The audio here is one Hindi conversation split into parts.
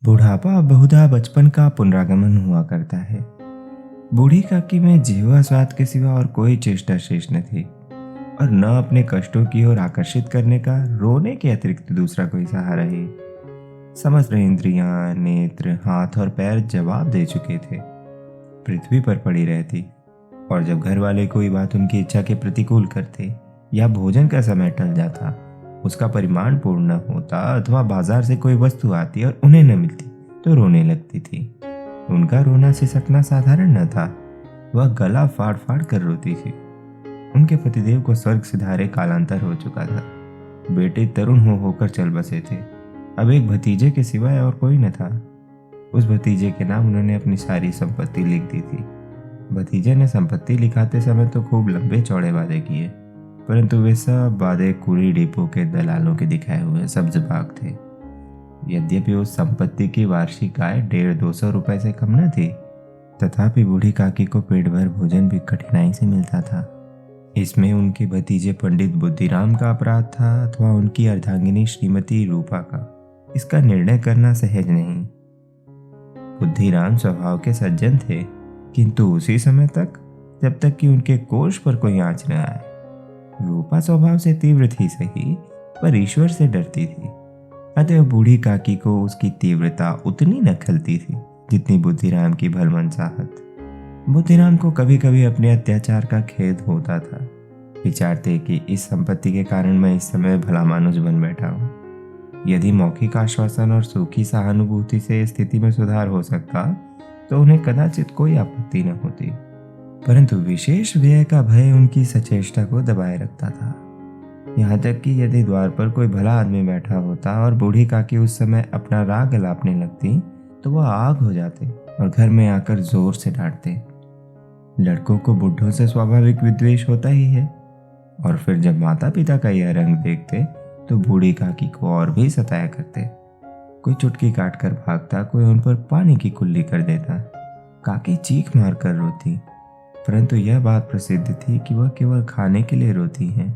बुढ़ापा बहुधा बचपन का पुनरागमन हुआ करता है। बूढ़ी काकी में जीवा स्वाद के सिवा और कोई चेष्टा शेष न थी और न अपने कष्टों की ओर आकर्षित करने का रोने के अतिरिक्त दूसरा कोई सहारा है। समस्त इंद्रियां, नेत्र, हाथ और पैर जवाब दे चुके थे। पृथ्वी पर पड़ी रहती और जब घर वाले कोई बात उनकी इच्छा के प्रतिकूल करते या भोजन का समय टल जाता, उसका परिमाण पूर्ण न होता अथवा बाजार से कोई वस्तु आती और उन्हें न मिलती तो रोने लगती थी। उनका रोना सिसकना साधारण न था, वह गला फाड़ फाड़ कर रोती थी। उनके पतिदेव को स्वर्ग सिधारे कालांतर हो चुका था। बेटे तरुण होकर चल बसे थे। अब एक भतीजे के सिवाय और कोई न था। उस भतीजे के नाम उन्होंने अपनी सारी संपत्ति लिख दी थी। भतीजे ने संपत्ति लिखाते समय तो खूब लंबे चौड़े वादे किए, परंतु वे सब वादे कुली डिपो के दलालों के दिखाए हुए सब्ज बाग थे। यद्यपि उस संपत्ति की वार्षिक आय 150-200 रुपए से कम न थी, तथापि बूढ़ी काकी को पेट भर भोजन भी कठिनाई से मिलता था। इसमें उनके भतीजे पंडित बुद्धिराम का अपराध था अथवा उनकी अर्धांगिनी श्रीमती रूपा का, इसका निर्णय करना सहज नहीं। बुद्धिराम स्वभाव के सज्जन थे, किंतु उसी समय तक जब तक कि उनके कोष पर कोई आंच न आए। रूपा स्वभाव से तीव्र थी सही, पर ईश्वर से डरती थी। अतः बूढ़ी काकी को उसकी तीव्रता उतनी न खलती थी जितनी बुद्धिराम की भलमनसाहत। बुद्धिराम को कभी कभी अपने अत्याचार का खेद होता था। विचारते कि इस संपत्ति के कारण मैं इस समय भला मानुष बन बैठा हूँ। यदि मौखिक आश्वासन और सूखी सहानुभूति से स्थिति में सुधार हो सकता तो उन्हें कदाचित कोई आपत्ति न होती, परंतु विशेष व्यय का भय उनकी सचेष्टा को दबाए रखता था। यहाँ तक कि यदि द्वार पर कोई भला आदमी बैठा होता और बूढ़ी काकी उस समय अपना राग गलापने लगती तो वह आग हो जाते और घर में आकर जोर से डांटते। लड़कों को बुढ़ों से स्वाभाविक विद्वेष होता ही है, और फिर जब माता पिता का यह रंग देखते तो बूढ़ी काकी को और भी सताया करते। कोई चुटकी काट कर भागता, कोई उन पर पानी की कुल्ली कर देता। काकी चीख मार कर रोती, परंतु यह बात प्रसिद्ध थी कि वह केवल खाने के लिए रोती हैं।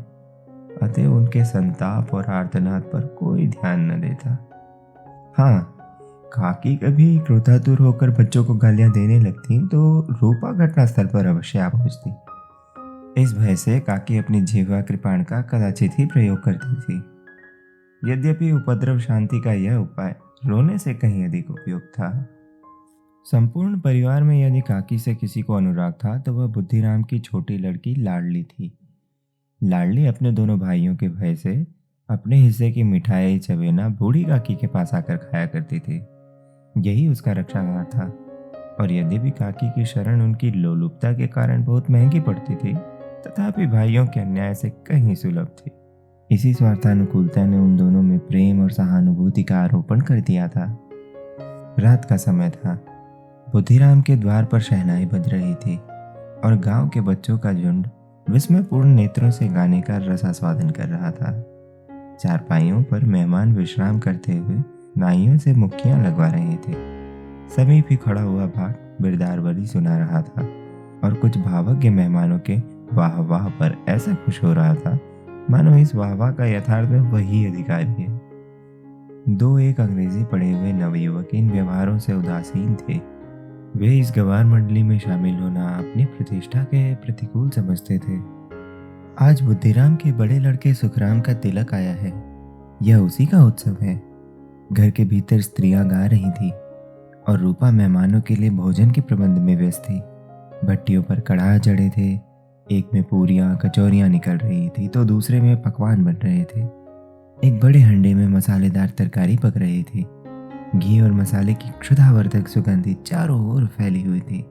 अतः उनके संताप और आर्तनाद पर कोई ध्यान न देता। हाँ, काकी कभी क्रोधातुर होकर बच्चों को गालियां देने लगती तो रूपा घटनास्थल पर अवश्य आ पहुंचती। इस भय से काकी अपनी जिह्वा कृपाण का कदाचित ही प्रयोग करती थी। यद्यपि उपद्रव शांति का यह उपाय रोने से कहीं अधिक उपयुक्त था। संपूर्ण परिवार में यदि काकी से किसी को अनुराग था तो वह बुद्धिराम की छोटी लड़की लाडली थी। लाडली अपने दोनों भाइयों के भय से अपने हिस्से की मिठाई चवेना बूढ़ी काकी के पास आकर खाया करती थी। यही उसका रक्षागार था, और यद्यपि काकी की शरण उनकी लोलुपता के कारण बहुत महंगी पड़ती थी, तथापि भाइयों के अन्याय से कहीं सुलभ थी। इसी स्वार्थानुकूलता ने उन दोनों में प्रेम और सहानुभूति का आरोपण कर दिया था। रात का समय था। बुद्धिराम के द्वार पर शहनाई बज रही थी और गांव के बच्चों का झुंड विस्मयपूर्ण नेत्रों से गाने का रसास्वादन कर रहा था। चारपाइयों पर मेहमान विश्राम करते हुए नाइयों से मुक्कियां लगवा रहे थे। समीप ही खड़ा हुआ भाट बिरदारवरी सुना रहा था और कुछ भावज्ञ मेहमानों के वाह वाह पर ऐसा खुश हो रहा था मानो इस वाह वाह का यथार्थ में वही अधिकारी है। दो एक अंग्रेजी पढ़े हुए नवयुवक इन व्यवहारों से उदासीन थे। वे इस गवार मंडली में शामिल होना अपनी प्रतिष्ठा के प्रतिकूल समझते थे। आज बुद्धिराम के बड़े लड़के सुखराम का तिलक आया है, यह उसी का उत्सव है। घर के भीतर स्त्रियां गा रही थी और रूपा मेहमानों के लिए भोजन के प्रबंध में व्यस्त थी। भट्टियों पर कड़ाह जड़े थे, एक में पूरियां कचौरियां निकल रही थी तो दूसरे में पकवान बन रहे थे। एक बड़े हंडे में मसालेदार तरकारी पक रही थी। घी और मसाले की क्षुधावर्धक सुगंधी चारों ओर फैली हुई थी।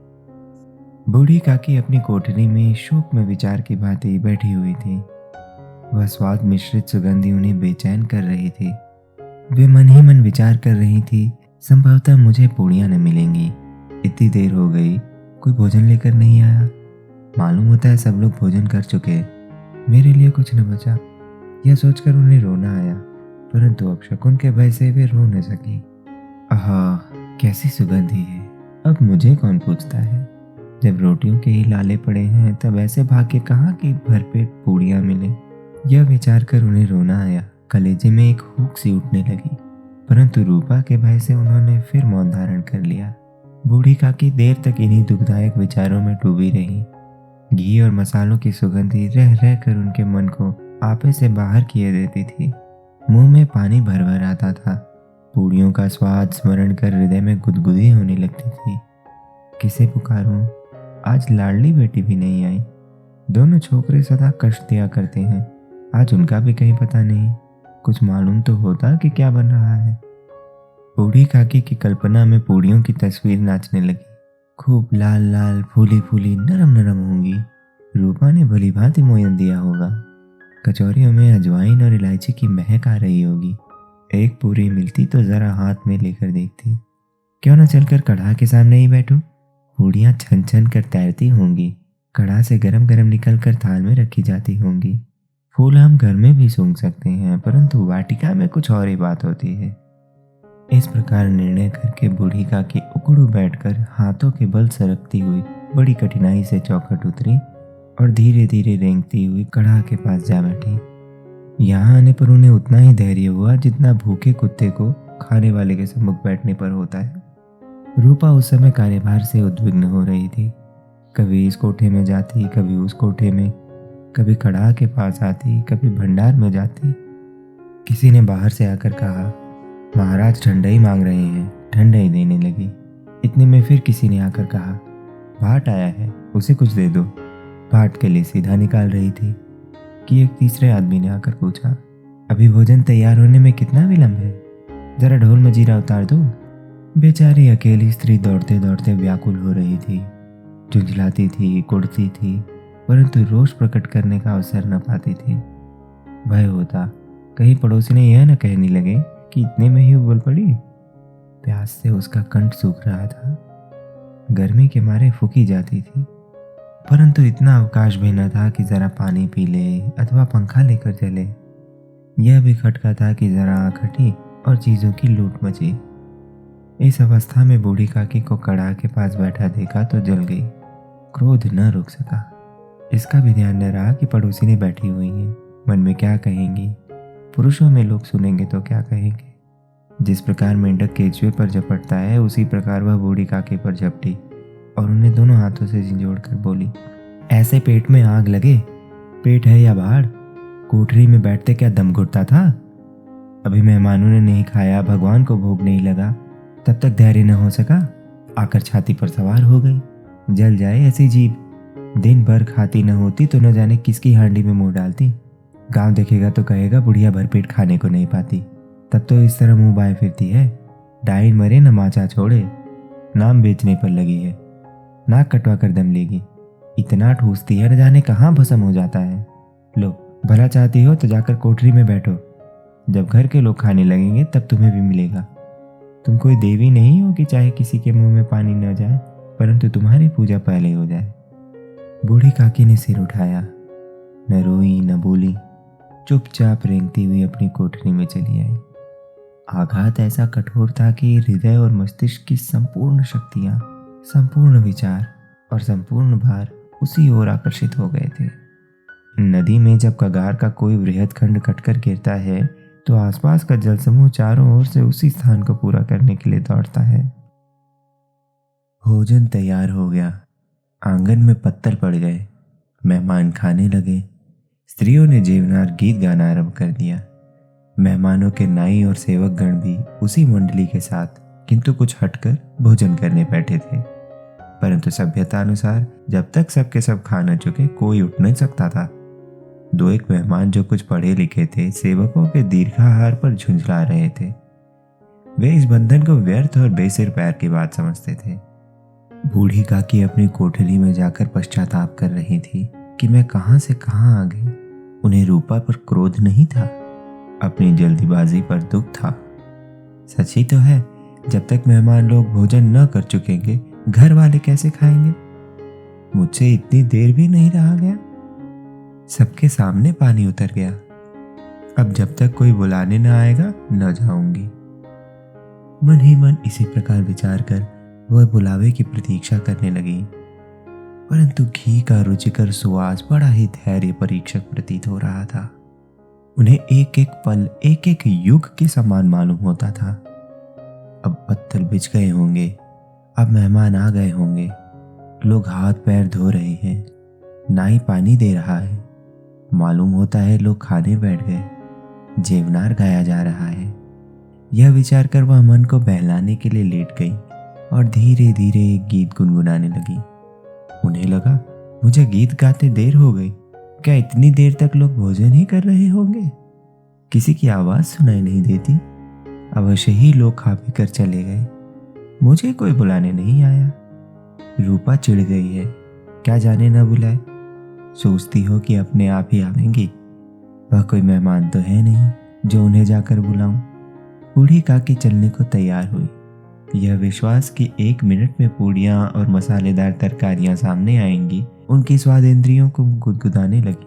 बूढ़ी काकी अपनी कोठरी में शोक में विचार की भांति बैठी हुई थी। वह स्वाद मिश्रित सुगंधी उन्हें बेचैन कर रही थी। वे मन ही मन विचार कर रही थी, संभवतः मुझे पूड़ियां न मिलेंगी। इतनी देर हो गई, कोई भोजन लेकर नहीं आया। मालूम होता है सब लोग भोजन कर चुके, मेरे लिए कुछ न बचा। यह सोचकर उन्हें रोना आया, परंतु अपशकुन के भय से वे रो न सकी। आहा, कैसी सुगंधी है, अब मुझे कौन पूछता है। जब रोटियों के ही लाले पड़े हैं तब ऐसे भाग्य कहाँ की भरपेट पूड़ियां मिले। यह विचार कर उन्हें रोना आया। कलेजे में एक हुक सी उठने लगी। परंतु रूपा के भय से उन्होंने फिर मौन धारण कर लिया। बूढ़ी काकी देर तक इन्हीं दुखदायक विचारों में डूबी रही। घी और मसालों की सुगंधी रह रह कर उनके मन को आपे से बाहर किए देती थी। मुंह में पानी भर भर आता था। पूड़ियों का स्वाद स्मरण कर हृदय में गुदगुदी होने लगती थी। किसे पुकारूं? आज लाडली बेटी भी नहीं आई। दोनों छोकरे सदा कष्ट दिया करते हैं, आज उनका भी कहीं पता नहीं। कुछ मालूम तो होता कि क्या बन रहा है। बूढ़ी काकी की कल्पना में पूड़ियों की तस्वीर नाचने लगी। खूब लाल लाल फूली फूली नरम नरम होंगी। रूपा ने भली भांति मोयन दिया होगा। कचौरियों में अजवाइन और इलायची की महक आ रही होगी। एक पूरी मिलती तो जरा हाथ में लेकर देखती। क्यों न चलकर कढ़ा के सामने ही बैठूं? पूड़ियाँ छन छन कर तैरती होंगी। कढ़ा से गरम गरम निकल कर थाल में रखी जाती होंगी। फूल हम घर में भी सूंघ सकते हैं, परंतु वाटिका में कुछ और ही बात होती है। इस प्रकार निर्णय करके बूढ़ी काकी उकड़ू बैठकर हाथों के बल सरकती हुई बड़ी कठिनाई से चौखट उतरी और धीरे धीरे रेंगती हुई कढ़ा के पास जा बैठी। यहाँ आने पर उन्हें उतना ही धैर्य हुआ जितना भूखे कुत्ते को खाने वाले के सम्मुख बैठने पर होता है। रूपा उस समय कार्यभार से उद्विग्न हो रही थी। कभी इस कोठे में जाती, कभी उस कोठे में, कभी कढ़ा के पास आती, कभी भंडार में जाती। किसी ने बाहर से आकर कहा, महाराज ठंडाई मांग रहे हैं। ठंडाई देने लगी। इतने में फिर किसी ने आकर कहा, भाट आया है, उसे कुछ दे दो। भाट के लिए सीधा निकाल रही थी कि एक तीसरे आदमी ने आकर पूछा, अभी भोजन तैयार होने में कितना विलंब है? जरा ढोल मजीरा उतार दो। बेचारी अकेली स्त्री दौड़ते दौड़ते व्याकुल हो रही थी। झुंझलाती थी, कुड़ती थी, परंतु रोष प्रकट करने का अवसर न पाती थी। भय होता कहीं पड़ोसी ने यह न कहने लगे कि इतने में ही उबल पड़ी। प्यास से उसका कंठ सूख रहा था। गर्मी के मारे फूकी जाती थी, परंतु इतना अवकाश भी न था कि जरा पानी पी ले अथवा पंखा लेकर चले। यह भी खटका था कि जरा आंख हटी और चीजों की लूट मची। इस अवस्था में बूढ़ी काकी को कढ़ा के पास बैठा देखा तो जल गई। क्रोध न रुक सका। इसका भी ध्यान न रहा कि पड़ोसी ने बैठी हुई है, मन में क्या कहेंगी। पुरुषों में लोग सुनेंगे तो क्या कहेंगे। जिस प्रकार मेंढक केचुए पर झपटता है, उसी प्रकार वह बूढ़ी काकी पर झपटी और उन्हें दोनों हाथों से झिंझोड़ कर बोली, ऐसे पेट में आग लगे? पेट है या बाढ़? कोठरी में बैठते क्या दम घुटता था? अभी मेहमानों ने नहीं खाया, भगवान को भोग नहीं लगा, तब तक धैर्य न हो सका, आकर छाती पर सवार हो गई। जल जाए ऐसी जीभ। दिन भर खाती न होती तो न जाने किसकी हांडी में मुंह डालती। गांव देखेगा तो कहेगा बुढ़िया भरपेट खाने को नहीं पाती, तब तो इस तरह मुंह बाएं फिरती है। डाइन मरे न माचा छोड़े, नाम बेचने पर लगी है। नाक कटवा कर दम लेगी। इतना ठूसती है न जाने कहाँ भस्म हो जाता है। लो, भला चाहती हो तो जाकर कोठरी में बैठो। जब घर के लोग खाने लगेंगे तब तुम्हें भी मिलेगा। तुम कोई देवी नहीं हो कि चाहे किसी के मुंह में पानी न जाए, परंतु तुम्हारी पूजा पहले हो जाए। बूढ़ी काकी ने सिर उठाया, न रोई न बोली, चुपचाप रेंगती हुई अपनी कोठरी में चली आई। आघात ऐसा कठोर था कि हृदय और मस्तिष्क की संपूर्ण शक्तियां, संपूर्ण विचार और संपूर्ण भार उसी ओर आकर्षित हो गए थे। नदी में जब कगार का कोई वृहद खंड कटकर गिरता है तो आसपास का जल समूह चारों ओर से उसी स्थान को पूरा करने के लिए दौड़ता है। भोजन तैयार हो गया। आंगन में पत्तल पड़ गए। मेहमान खाने लगे। स्त्रियों ने जेवनार गीत गाना आरंभ कर दिया। मेहमानों के नाई और सेवक गण भी उसी मंडली के साथ किंतु कुछ हटकर भोजन करने बैठे थे। परंतु सभ्यता अनुसार जब तक सबके सब खा न चुके कोई उठ नहीं सकता था। दो एक मेहमान जो कुछ पढ़े लिखे थे, सेवकों के दीर्घाहार पर झुंझला रहे थे। वे इस बंधन को व्यर्थ और बेसिर पैर की बात समझते थे। बूढ़ी काकी अपनी कोठरी में जाकर पश्चाताप कर रही थी कि मैं कहां से कहां आ गई। उन्हें रूपा पर क्रोध नहीं था, अपनी जल्दीबाजी पर दुख था। सच ही तो है, जब तक मेहमान लोग भोजन न कर चुकेंगे घर वाले कैसे खाएंगे। मुझसे इतनी देर भी नहीं रहा गया। सबके सामने पानी उतर गया। अब जब तक कोई बुलाने न आएगा न जाऊंगी। मन ही मन इसी प्रकार विचार कर वह बुलावे की प्रतीक्षा करने लगी, परंतु घी का रुचिकर सुवास बड़ा ही धैर्य परीक्षक प्रतीत हो रहा था। उन्हें एक एक पल एक एक युग के समान मालूम होता था। अब पत्थर बिछ गए होंगे, अब मेहमान आ गए होंगे, लोग हाथ पैर धो रहे हैं, नाई पानी दे रहा है, मालूम होता है लोग खाने बैठ गए, जेवनार गाया जा रहा है। यह विचार कर वह मन को बहलाने के लिए लेट गई और धीरे धीरे एक गीत गुनगुनाने लगी। उन्हें लगा मुझे गीत गाते देर हो गई, क्या इतनी देर तक लोग भोजन ही कर रहे होंगे? किसी की आवाज सुनाई नहीं देती। अवश्य ही लोग खा पी कर चले गए, मुझे कोई बुलाने नहीं आया। रूपा चिढ़ गई है, क्या जाने न बुलाए, सोचती हो कि अपने आप ही आवेंगी। वह कोई मेहमान तो है नहीं जो उन्हें जाकर बुलाऊं। बूढ़ी काकी चलने को तैयार हुई। यह विश्वास कि 1 मिनट में पूड़ियाँ और मसालेदार तरकारियाँ सामने आएंगी उनकी स्वाद इंद्रियों को गुदगुदाने लगी।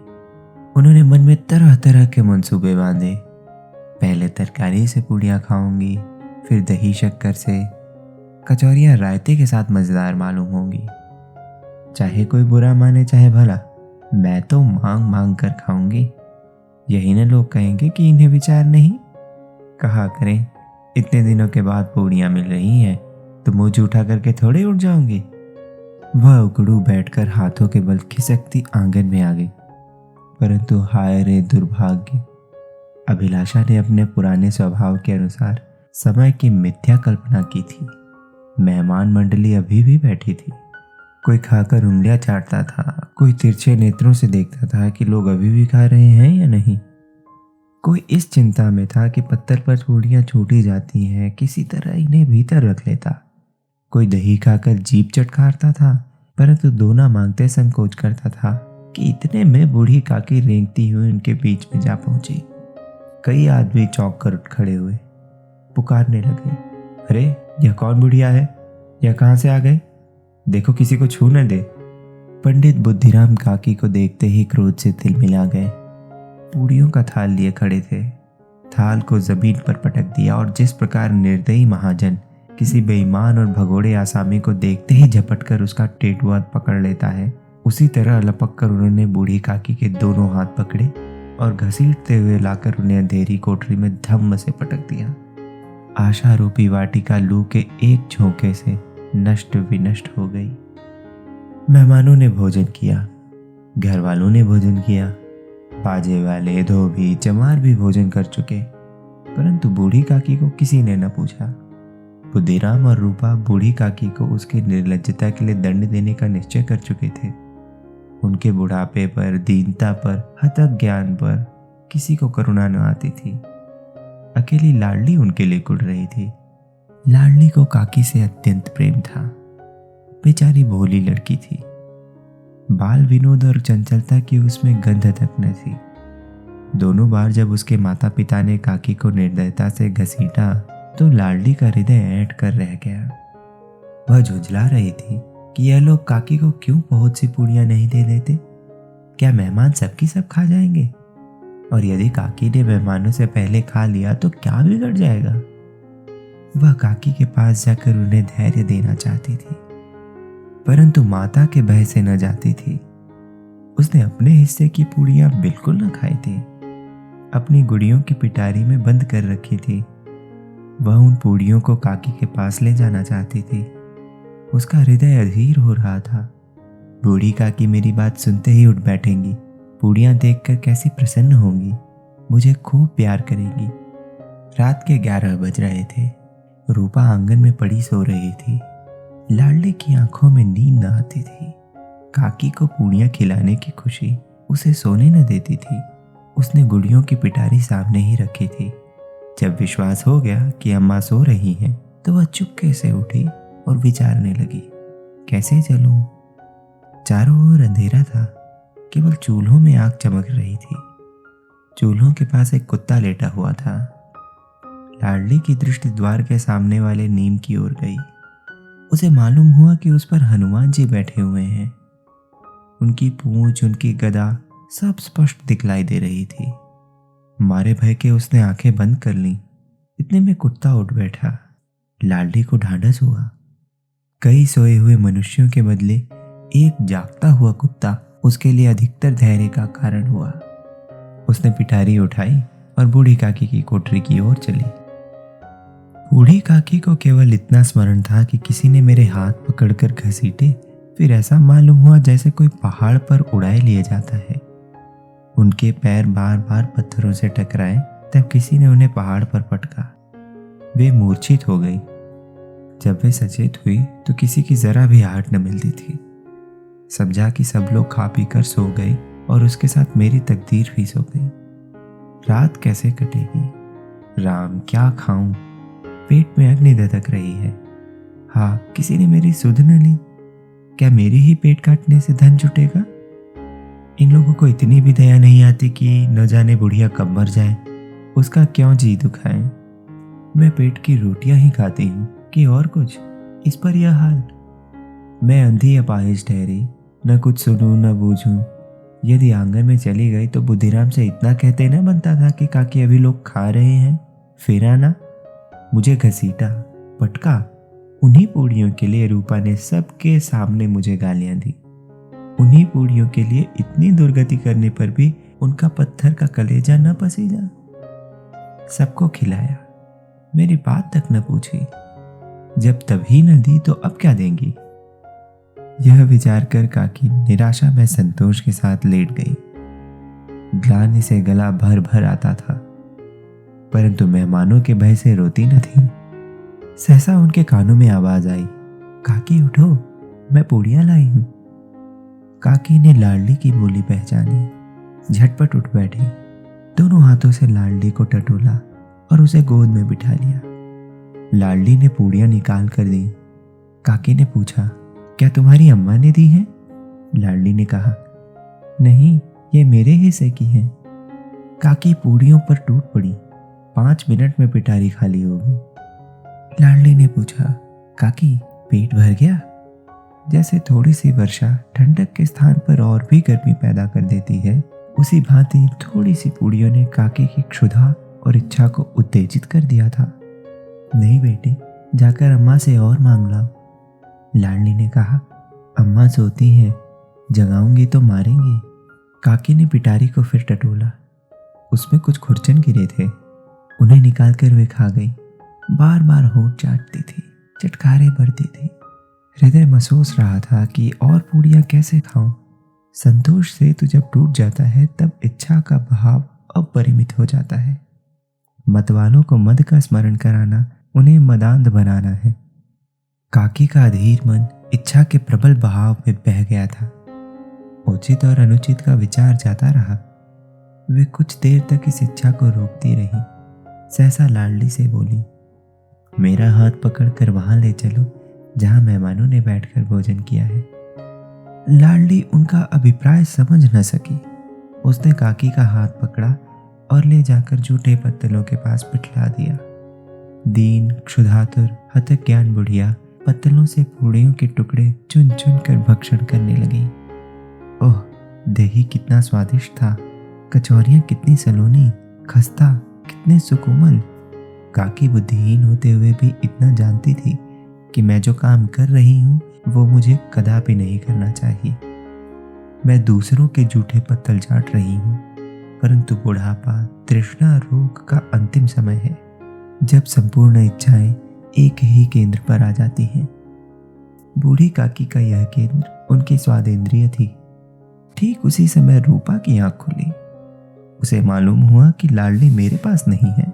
उन्होंने मन में तरह तरह के मंसूबे बांधे। पहले तरकारी से पूड़ियाँ खाऊंगी, फिर दही शक्कर से, कचौरियाँ रायते के साथ मज़ेदार मालूम होंगी। चाहे कोई बुरा माने चाहे भला, मैं तो मांग मांग कर खाऊंगी। यही न लोग कहेंगे कि इन्हें विचार नहीं। कहा करें, इतने दिनों के बाद पूड़ियाँ मिल रही हैं तो मुंह जूठा करके थोड़े उठ जाऊंगी। वह उकड़ू बैठकर हाथों के बल खिसकती आंगन में आ गई। परंतु हाय रे दुर्भाग्य, अभिलाषा ने अपने पुराने स्वभाव के अनुसार समय की मिथ्या कल्पना की थी। मेहमान मंडली अभी भी बैठी थी। कोई खाकर उंगलियां चाटता था, कोई तिरछे नेत्रों से देखता था कि लोग अभी भी खा रहे हैं या नहीं। कोई इस चिंता में था कि पत्थर पर पूड़ियाँ छूटी जाती हैं, किसी तरह इन्हें भीतर रख लेता। कोई दही खाकर जीभ चटकारता था, परंतु दोना मांगते संकोच करता था कि इतने में बूढ़ी काकी रेंगती हुई उनके बीच में जा पहुंची। कई आदमी चौंक कर उठ खड़े हुए, पुकारने लगे, अरे यह कौन बुढ़िया है? यह कहाँ से आ गए? देखो किसी को छू न दे। पंडित बुद्धिराम काकी को देखते ही क्रोध से तिलमिला गए। पूड़ियों का थाल लिए खड़े थे। थाल को जमीन पर पटक दिया और जिस प्रकार निर्दयी महाजन किसी बेईमान और भगोड़े आसामी को देखते ही झपट कर उसका टेटुआ पकड़ लेता है, उसी तरह लपक कर उन्होंने बूढ़ी काकी के दोनों हाथ पकड़े और घसीटते हुए लाकर उन्हें अंधेरी कोठरी में धम्म से पटक दिया। आशा रूपी वाटिका लू के एक झोंके से नष्ट विनष्ट हो गई। मेहमानों ने भोजन किया, घर वालों ने भोजन किया, बाजे वाले, धोबी, चमार भी भोजन कर चुके, परंतु बूढ़ी काकी को किसी ने न पूछा। बुद्धिराम और रूपा बूढ़ी काकी को उसकी निर्लज्जता के लिए दंड देने का निश्चय कर चुके थे। उनके बुढ़ापे पर, दीनता पर, हतक ज्ञान पर किसी को करुणा न आती थी। अकेली लाडली उनके लिए कुढ़ रही थी। लाडली को काकी से अत्यंत प्रेम था। बेचारी भोली लड़की थी। बाल विनोद और चंचलता की उसमें गंध तक न थी। दोनों बार जब उसके माता पिता ने काकी को निर्दयता से घसीटा तो लाडली का हृदय ऐंठ कर रह गया। वह झुंझला रही थी कि यह लोग काकी को क्यों बहुत सी पूड़ियां नहीं दे देते। क्या मेहमान सबकी सब खा जाएंगे? और यदि काकी ने मेहमानों से पहले खा लिया तो क्या बिगड़ जाएगा? वह काकी के पास जाकर उन्हें धैर्य देना चाहती थी, परंतु माता के भय से न जाती थी। उसने अपने हिस्से की पूड़ियां बिल्कुल न खाई थी, अपनी गुड़ियों की पिटारी में बंद कर रखी थी। वह उन पूड़ियों को काकी के पास ले जाना चाहती थी। उसका हृदय अधीर हो रहा था। बूढ़ी काकी मेरी बात सुनते ही उठ बैठेंगी, पूड़ियां देखकर कैसी प्रसन्न होंगी, मुझे खूब प्यार करेंगी। रात के 11 बज रहे थे। रूपा आंगन में पड़ी सो रही थी। लाडली की आंखों में नींद न आती थी। काकी को पूड़ियां खिलाने की खुशी उसे सोने न देती थी। उसने गुड़ियों की पिटारी सामने ही रखी थी। जब विश्वास हो गया कि अम्मा सो रही हैं, तो वह चुपके से उठी और विचारने लगी, कैसे चलूं? चारों ओर अंधेरा था, केवल चूल्हों में आग चमक रही थी। चूल्हों के पास एक कुत्ता लेटा हुआ था। लाडली की दृष्टि द्वार के सामने वाले नीम की ओर गई। उसे मालूम हुआ कि उस पर हनुमान जी बैठे हुए हैं। उनकी पूंछ, उनकी गदा सब स्पष्ट दिखलाई दे रही थी। मारे भय के उसने आंखें बंद कर लीं। इतने में कुत्ता उठ बैठा। लाडली को ढांढस हुआ। कई सोए हुए मनुष्यों के बदले एक जागता हुआ कुत्ता उसके लिए अधिकतर धैर्य का कारण हुआ। उसने पिटारी उठाई और बूढ़ी काकी की कोठरी की ओर चली। बूढ़ी काकी को केवल इतना स्मरण था कि किसी ने मेरे हाथ पकड़कर घसीटे, फिर ऐसा मालूम हुआ जैसे कोई पहाड़ पर उड़ाए लिए जाता है। उनके पैर बार बार पत्थरों से टकराए, तब किसी ने उन्हें पहाड़ पर पटका। वे मूर्छित हो गई। जब वे सचेत हुई तो किसी की जरा भी आहट न मिलती थी। समझा कि सब लोग खा पी कर सो गए और उसके साथ मेरी तकदीर भी सो गई। रात कैसे कटेगी? राम, क्या खाऊं? पेट में अग्नि दधक रही है। हाँ, किसी ने मेरी सुध न ली। क्या मेरी ही पेट काटने से धन जुटेगा? इन लोगों को इतनी भी दया नहीं आती कि न जाने बुढ़िया कब मर जाए, उसका क्यों जी दुखाएं। मैं पेट की रोटियां ही खाती हूँ कि और कुछ। इस पर यह हाल। मैं अंधी अपाहिज ठहरी, न कुछ सुनूं न बूझूं। यदि आंगन में चली गई तो बुद्धिराम से इतना कहते न बनता था कि काकी अभी लोग खा रहे हैं, फिर आना। मुझे घसीटा, पटका। उन्हीं पूड़ियों के लिए रूपा ने सबके सामने मुझे गालियां दी। उन्हीं पूड़ियों के लिए इतनी दुर्गति करने पर भी उनका पत्थर का कलेजा न पसीजा। सबको खिलाया, मेरी बात तक न पूछी। जब तभी न दी तो अब क्या देंगी? यह विचार कर काकी निराशा में संतोष के साथ लेट गई। ग्लानि से गला भर भर आता था, परंतु मेहमानों के भय से रोती न थी। सहसा उनके कानों में आवाज आई, काकी उठो, मैं पूड़ियां लाई हूं। काकी ने लाडली की बोली पहचानी, झटपट उठ बैठी, दोनों हाथों से लाडली को टटोला और उसे गोद में बिठा लिया। लाडली ने पूड़ियां निकाल कर दी। काकी ने पूछा, क्या तुम्हारी अम्मा ने दी हैं? लाडली ने कहा, नहीं, ये मेरे हिस्से की हैं। काकी पूड़ियों पर टूट पड़ी। 5 मिनट में पिटारी खाली हो गई। लाडली ने पूछा, काकी पेट भर गया? जैसे थोड़ी सी वर्षा ठंडक के स्थान पर और भी गर्मी पैदा कर देती है, उसी भांति थोड़ी सी पूड़ियों ने काकी की क्षुधा और इच्छा को उत्तेजित कर दिया था। नहीं बेटी, जाकर अम्मा से और मांग लाओ। लाडली ने कहा, अम्मा सोती हैं, जगाऊंगी तो मारेंगी। काकी ने पिटारी को फिर टटोला। उसमें कुछ खुरचन गिरे थे, उन्हें निकालकर वे खा गई। बार बार होंठ चाटती थी, चटकारे भरती थी। हृदय महसूस रहा था कि और पूड़ियां कैसे खाऊं। संतोष से तो जब टूट जाता है तब इच्छा का बहाव अपरिमित हो जाता है। मतवालों को मद का स्मरण कराना उन्हें मदांध बनाना है। काकी का अधीर मन इच्छा के प्रबल बहाव में बह गया था। उचित और अनुचित का विचार जाता रहा। वे कुछ देर तक इस इच्छा को रोकती रही। सहसा लाडली से बोली, मेरा हाथ पकड़कर वहां ले चलो जहां मेहमानों ने बैठकर भोजन किया है। लाडली उनका अभिप्राय समझ न सकी। उसने काकी का हाथ पकड़ा और ले जाकर जूठे पत्तलों के पास बिठला दिया। दीन, क्षुधातुर, हतज्ञान बुढ़िया पत्तलों से पूड़ियों के टुकड़े चुन चुन कर भक्षण करने लगी। ओह, दही कितना स्वादिष्ट था, कचौरियां कितनी सलोनी, खस्ता कितने सुकोमल। काकी बुद्धिहीन होते हुए भी इतना जानती थी कि मैं जो काम कर रही हूँ वो मुझे कदापि नहीं करना चाहिए। मैं दूसरों के जूठे पत्तल चाट रही हूँ, परंतु बुढ़ापा, तृष्णा, रोग का अंतिम समय है, जब संपूर्ण इच्छाएं एक ही केंद्र पर आ जाती हैं। बूढ़ी काकी का यह केंद्र उनकी स्वादेंद्रिय थी। ठीक उसी समय रूपा की आंख खुली। उसे मालूम हुआ कि लाडली मेरे पास नहीं है।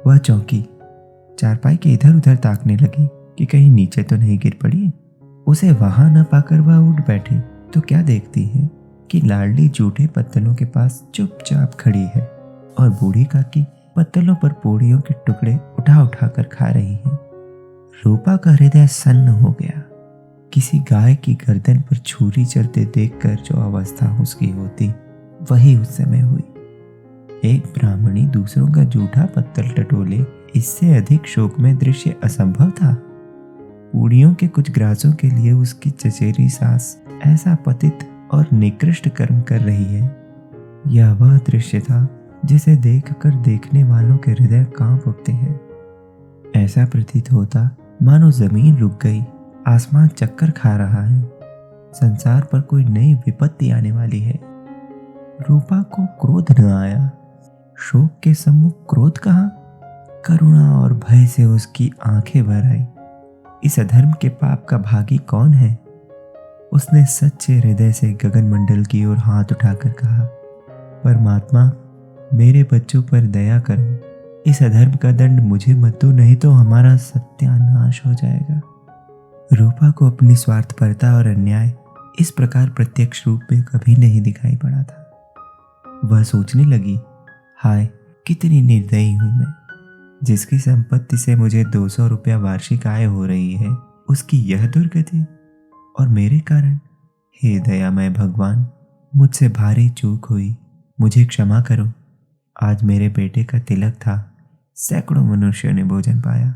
वह चौंकी, चारपाई के इधर उधर ताकने लगी कि कहीं नीचे तो नहीं गिर पड़ी। उसे वहां न पाकर वह उठ बैठी तो क्या देखती है कि लाडली जूठे पत्तलों के पास चुपचाप खड़ी है और बूढ़ी काकी पत्तलों पर पूड़ियों के टुकड़े उठा उठा कर खा रही है। रूपा का हृदय सन्न हो गया। किसी गाय की गर्दन पर छुरी चलते देखकर जो अवस्था उसकी होती, वही उस समय हुई। एक ब्राह्मणी दूसरों का जूठा पत्तल टटोले, इससे अधिक शोकमय दृश्य असंभव था। पूड़ियों के कुछ ग्रासों के लिए उसकी चचेरी सास ऐसा पतित और निकृष्ट कर्म कर रही है। यह वह दृश्य था जिसे देखकर देखने वालों के हृदय कांप उठते हैं। ऐसा प्रतीत होता मानो जमीन रुक गई, आसमान चक्कर खा रहा है, संसार पर कोई नई विपत्ति आने वाली है। रूपा को क्रोध न आया, शोक के सम्मुख क्रोध कहाँ? करुणा और भय से उसकी आंखें भर आई। इस अधर्म के पाप का भागी कौन है? उसने सच्चे हृदय से गगनमंडल की ओर हाथ उठाकर कहा, परमात्मा, मेरे बच्चों पर दया करो। इस अधर्म का दंड मुझे मत दो, नहीं तो हमारा सत्यानाश हो जाएगा। रूपा को अपनी स्वार्थपरता और अन्याय इस प्रकार प्रत्यक्ष रूप में कभी नहीं दिखाई पड़ा था। वह सोचने लगी, हाय कितनी निर्दयी हूं मैं। जिसकी संपत्ति से मुझे 200 रुपया वार्षिक आय हो रही है, उसकी यह दुर्गति, और मेरे कारण। हे दयामय भगवान, मुझसे भारी चूक हुई, मुझे क्षमा करो। आज मेरे बेटे का तिलक था, सैकड़ों मनुष्यों ने भोजन पाया,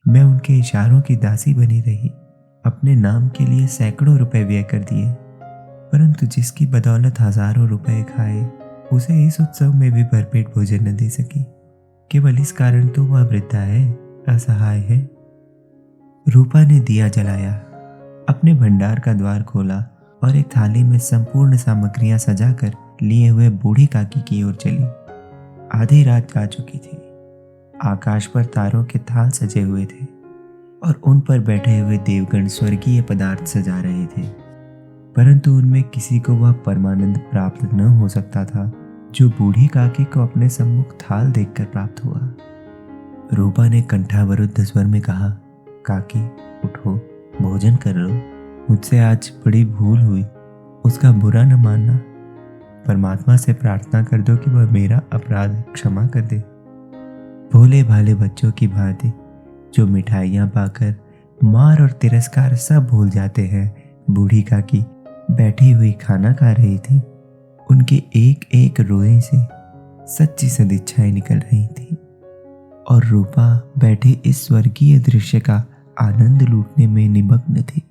मैं उनके इशारों की दासी बनी रही, अपने नाम के लिए सैकड़ों रुपए व्यय कर दिए, परंतु जिसकी बदौलत हजारों रुपए खाए, उसे इस उत्सव में भी भरपेट भोजन न दे सकी। केवल इस कारण तो वह वृद्धा है, असहाय है। रूपा ने दिया जलाया, अपने भंडार का द्वार खोला और एक थाली में संपूर्ण सामग्रियां सजाकर लिए हुए बूढ़ी काकी की ओर चली। आधी रात जा चुकी थी। आकाश पर तारों के थाल सजे हुए थे और उन पर बैठे हुए देवगण स्वर्गीय पदार्थ सजा रहे थे, परंतु उनमें किसी को वह परमानंद प्राप्त न हो सकता था जो बूढ़ी काकी को अपने सम्मुख थाल देखकर प्राप्त हुआ। रूपा ने कंठावरुद्ध स्वर में कहा, काकी उठो, भोजन कर लो। मुझसे आज बड़ी भूल हुई, उसका बुरा न मानना। परमात्मा से प्रार्थना कर दो कि वह मेरा अपराध क्षमा कर दे। भोले भाले बच्चों की भांति जो मिठाइयाँ पाकर मार और तिरस्कार सब भूल जाते हैं, बूढ़ी काकी बैठी हुई खाना खा रही थी। उनके एक एक रोए से सच्ची सदिच्छाएं निकल रही थी और रूपा बैठी इस स्वर्गीय दृश्य का आनंद लूटने में निमग्न थी।